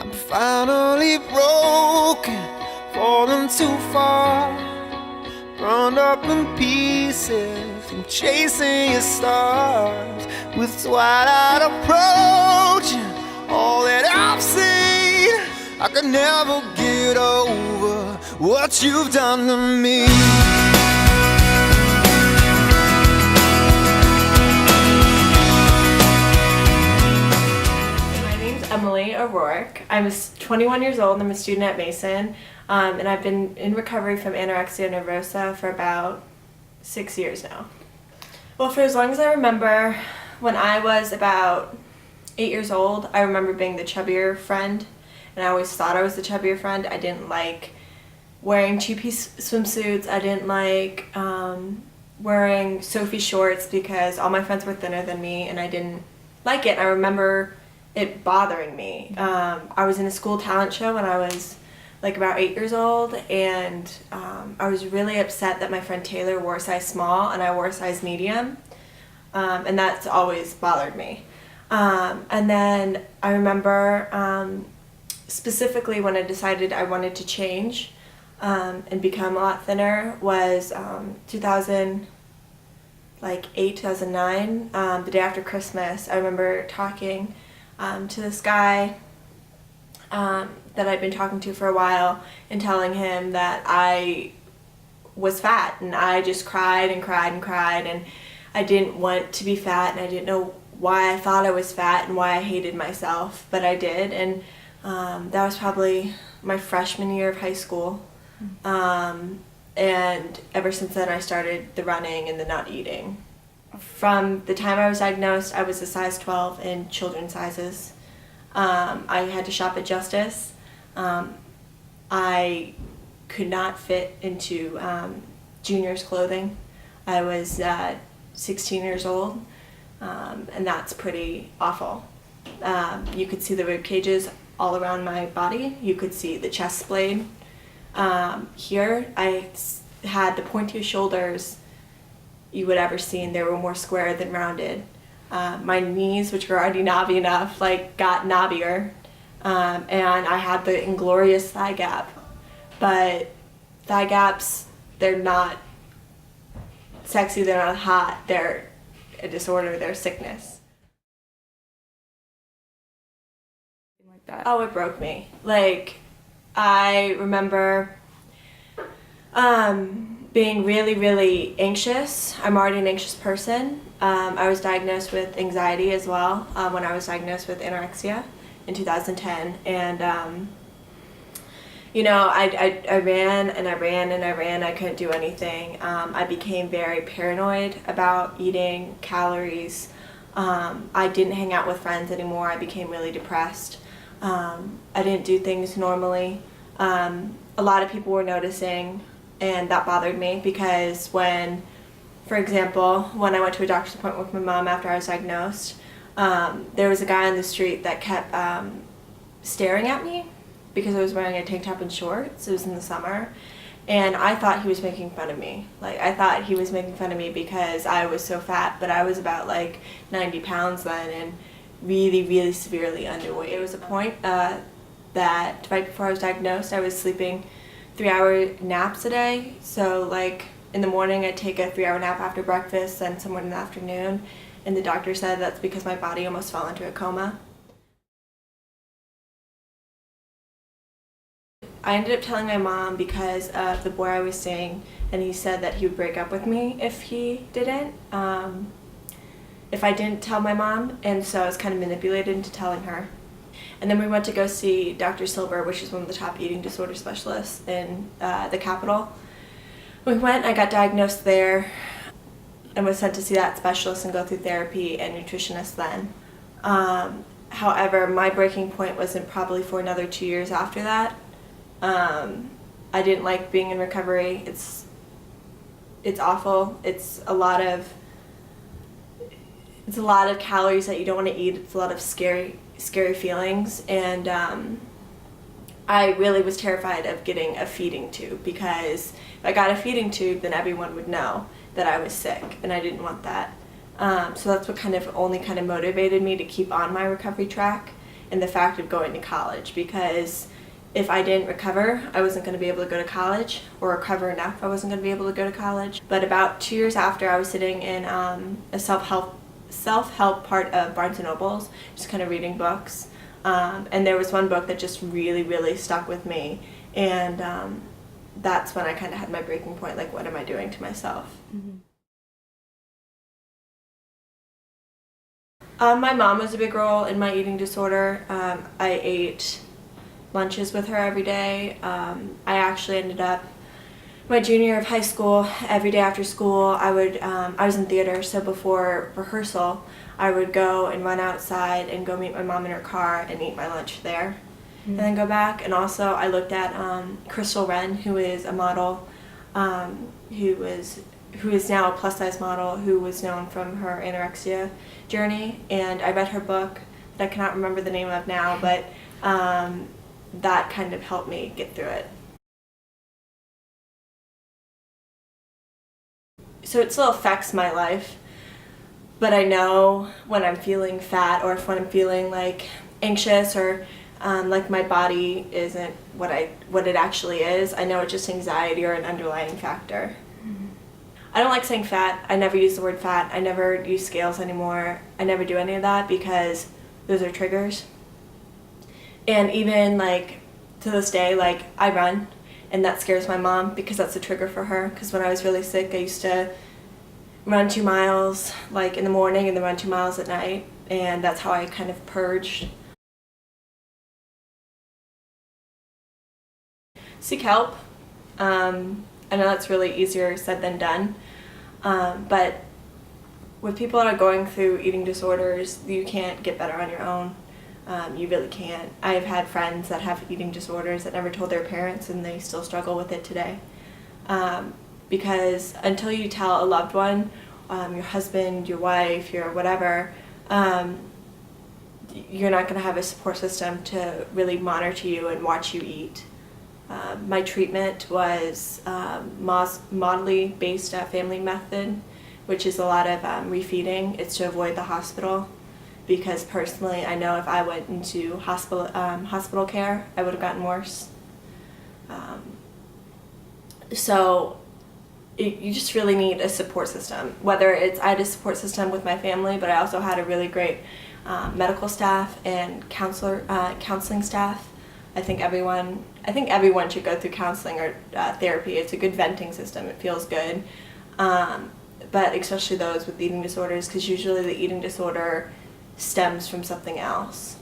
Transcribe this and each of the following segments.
I'm finally broken, falling too far, burned up in pieces from chasing your stars. With twilight approaching, all that I've seen, I could never get over what you've done to me. Emily O'Rourke. I'm 21 years old. I'm a student at Mason, and I've been in recovery from anorexia nervosa for about 6 years now. Well, for as long as I remember, when I was about 8 years old, I remember being the chubbier friend, and I always thought I was the chubbier friend. I didn't like wearing two-piece swimsuits. I didn't like wearing Sophie shorts because all my friends were thinner than me, and I didn't like it. I remember it bothering me. I was in a school talent show when I was like about 8 years old, and I was really upset that my friend Taylor wore a size small and I wore a size medium, and that's always bothered me. And then I remember specifically when I decided I wanted to change and become a lot thinner was 2008, 2009, the day after Christmas. I remember talking to this guy that I'd been talking to for a while and telling him that I was fat, and I just cried and cried and cried, and I didn't want to be fat, and I didn't know why I thought I was fat and why I hated myself, but I did. And that was probably my freshman year of high school, and ever since then I started the running and the not eating. From the time I was diagnosed, I was a size 12 in children's sizes. I had to shop at Justice. I could not fit into juniors' clothing. I was 16 years old, and that's pretty awful. You could see the rib cages all around my body. You could see the chest splayed. Here, I had the pointiest shoulders you would ever seen. They were more square than rounded. My knees, which were already knobby enough, got knobbier, and I had the inglorious thigh gap. But thigh gaps, they're not sexy, they're not hot, they're a disorder, they're sickness. Like that. Oh, it broke me. I remember being really, really anxious. I'm already an anxious person. I was diagnosed with anxiety as well when I was diagnosed with anorexia in 2010. And, I ran and I ran and I ran. I couldn't do anything. I became very paranoid about eating, calories. I didn't hang out with friends anymore. I became really depressed. I didn't do things normally. A lot of people were noticing, and that bothered me because for example, when I went to a doctor's appointment with my mom after I was diagnosed, there was a guy on the street that kept staring at me because I was wearing a tank top and shorts. It was in the summer, and I thought he was making fun of me. I thought he was making fun of me because I was so fat, but I was about 90 pounds then and really, really severely underweight. It was a point that right before I was diagnosed, I was sleeping 3-hour naps a day. So in the morning I'd take a 3-hour nap after breakfast, then someone in the afternoon, and the doctor said that's because my body almost fell into a coma. I ended up telling my mom because of the boy I was seeing, and he said that he would break up with me if he didn't, if I didn't tell my mom, and so I was kind of manipulated into telling her. And then we went to go see Dr. Silver, which is one of the top eating disorder specialists in the capital. We went, I got diagnosed there, and was sent to see that specialist and go through therapy and nutritionist then. However, my breaking point wasn't probably for another 2 years after that. I didn't like being in recovery. It's awful. It's a lot of calories that you don't want to eat. It's a lot of scary feelings, and I really was terrified of getting a feeding tube, because if I got a feeding tube, then everyone would know that I was sick, and I didn't want that. So that's what only motivated me to keep on my recovery track. in the fact of going to college, because if I didn't recover, I wasn't going to be able to go to college, or recover enough, I wasn't going to be able to go to college. But about 2 years after, I was sitting in a self-help part of Barnes & Noble's, just kind of reading books. And there was one book that just really, really stuck with me. And that's when I kind of had my breaking point, like, what am I doing to myself? Mm-hmm. My mom was a big role in my eating disorder. I ate lunches with her every day. I actually ended up, my junior year of high school, every day after school, I was in theater, so before rehearsal, I would go and run outside and go meet my mom in her car and eat my lunch there, and then go back. And also I looked at Crystal Wren, who is a model, who is now a plus-size model, who was known from her anorexia journey, and I read her book that I cannot remember the name of now, but that kind of helped me get through it. So it still affects my life, but I know when I'm feeling fat, or when I'm feeling like anxious, or like my body isn't what it actually is, I know it's just anxiety or an underlying factor. Mm-hmm. I don't like saying fat. I never use the word fat. I never use scales anymore. I never do any of that, because those are triggers. And even like to this day, like, I run, and that scares my mom because that's a trigger for her. Because when I was really sick, I used to run 2 miles like in the morning and then run 2 miles at night, and that's how I kind of purged. Seek help. I know that's really easier said than done, but with people that are going through eating disorders, you can't get better on your own. You really can't. I've had friends that have eating disorders that never told their parents, and they still struggle with it today. Because until you tell a loved one, your husband, your wife, your whatever, you're not going to have a support system to really monitor you and watch you eat. My treatment was modelly-based family method, which is a lot of refeeding. It's to avoid the hospital, because personally I know if I went into hospital care, I would have gotten worse. So you just really need a support system. Whether it's, I had a support system with my family, but I also had a really great medical staff and counseling staff. I think everyone should go through counseling or therapy. It's a good venting system. It feels good. But especially those with eating disorders, because usually the eating disorder stems from something else.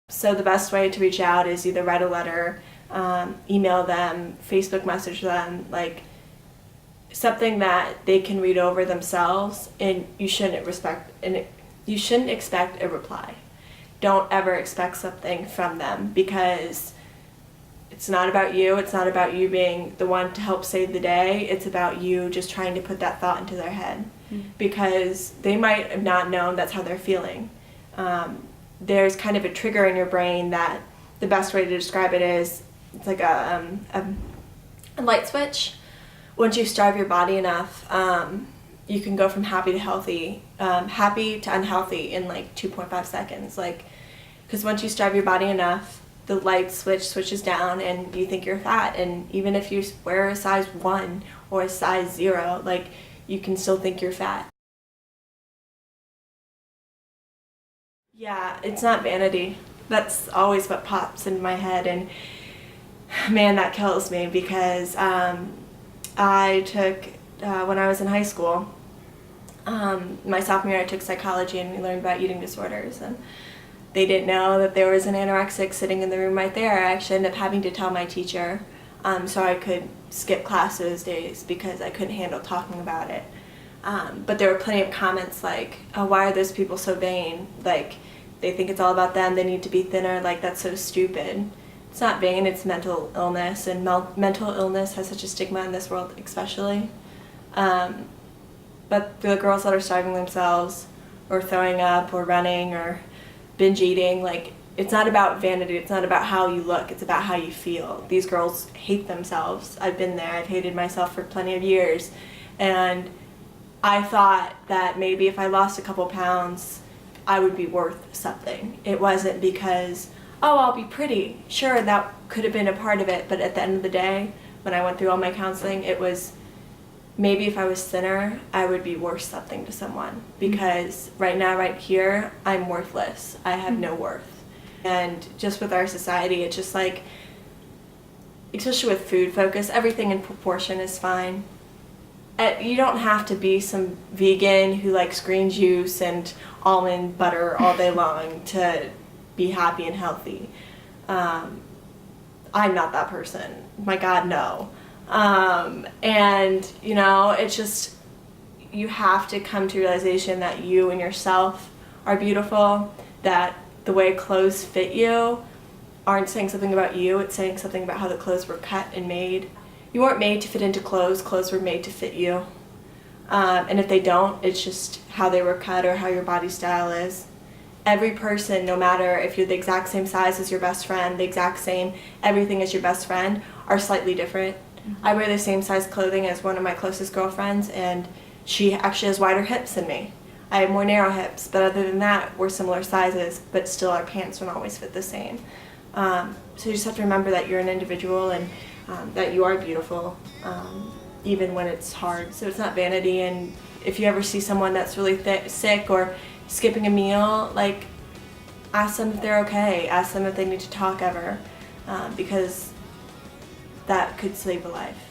So the best way to reach out is either write a letter, email them, Facebook message them, like something that they can read over themselves, and you shouldn't expect a reply. Don't ever expect something from them, because it's not about you. It's not about you being the one to help save the day. It's about you just trying to put that thought into their head, because they might have not known that's how they're feeling. There's kind of a trigger in your brain that the best way to describe it is, it's like a light switch. Once you starve your body enough, you can go from happy to healthy, happy to unhealthy in like 2.5 seconds. Like, because once you starve your body enough, the light switch switches down and you think you're fat. And even if you wear a size 1 or a size 0, like, you can still think you're fat. Yeah, it's not vanity. That's always what pops into my head, and man, that kills me, because I took, when I was in high school, my sophomore year, I took psychology, and we learned about eating disorders, and they didn't know that there was an anorexic sitting in the room right there. I actually ended up having to tell my teacher, so I could skip class those days, because I couldn't handle talking about it. But there were plenty of comments like, oh, why are those people so vain? Like, they think it's all about them, they need to be thinner, like, that's so stupid. It's not vain, it's mental illness, and mental illness has such a stigma in this world, especially. But the girls that are starving themselves, or throwing up, or running, or binge eating, like, it's not about vanity, it's not about how you look, it's about how you feel. These girls hate themselves. I've been there, I've hated myself for plenty of years, and I thought that maybe if I lost a couple pounds, I would be worth something. It wasn't because, oh, I'll be pretty. Sure, that could have been a part of it, but at the end of the day, when I went through all my counseling, it was maybe if I was thinner, I would be worth something to someone. Because right now, right here, I'm worthless. I have no worth. And just with our society, it's just like, especially with food focus, everything in proportion is fine. You don't have to be some vegan who likes green juice and almond butter all day long to be happy and healthy. I'm not that person. My God, no. And, you know, it's just, you have to come to realization that you and yourself are beautiful, that the way clothes fit you aren't saying something about you, it's saying something about how the clothes were cut and made. You weren't made to fit into clothes, clothes were made to fit you. And if they don't, it's just how they were cut or how your body style is. Every person, no matter if you're the exact same size as your best friend, the exact same everything as your best friend, are slightly different. I wear the same size clothing as one of my closest girlfriends, and she actually has wider hips than me. I have more narrow hips, but other than that, we're similar sizes, but still our pants don't always fit the same. So you just have to remember that you're an individual and that you are beautiful, even when it's hard. So it's not vanity, and if you ever see someone that's really sick or skipping a meal, like, ask them if they're okay, ask them if they need to talk ever, because that could save a life.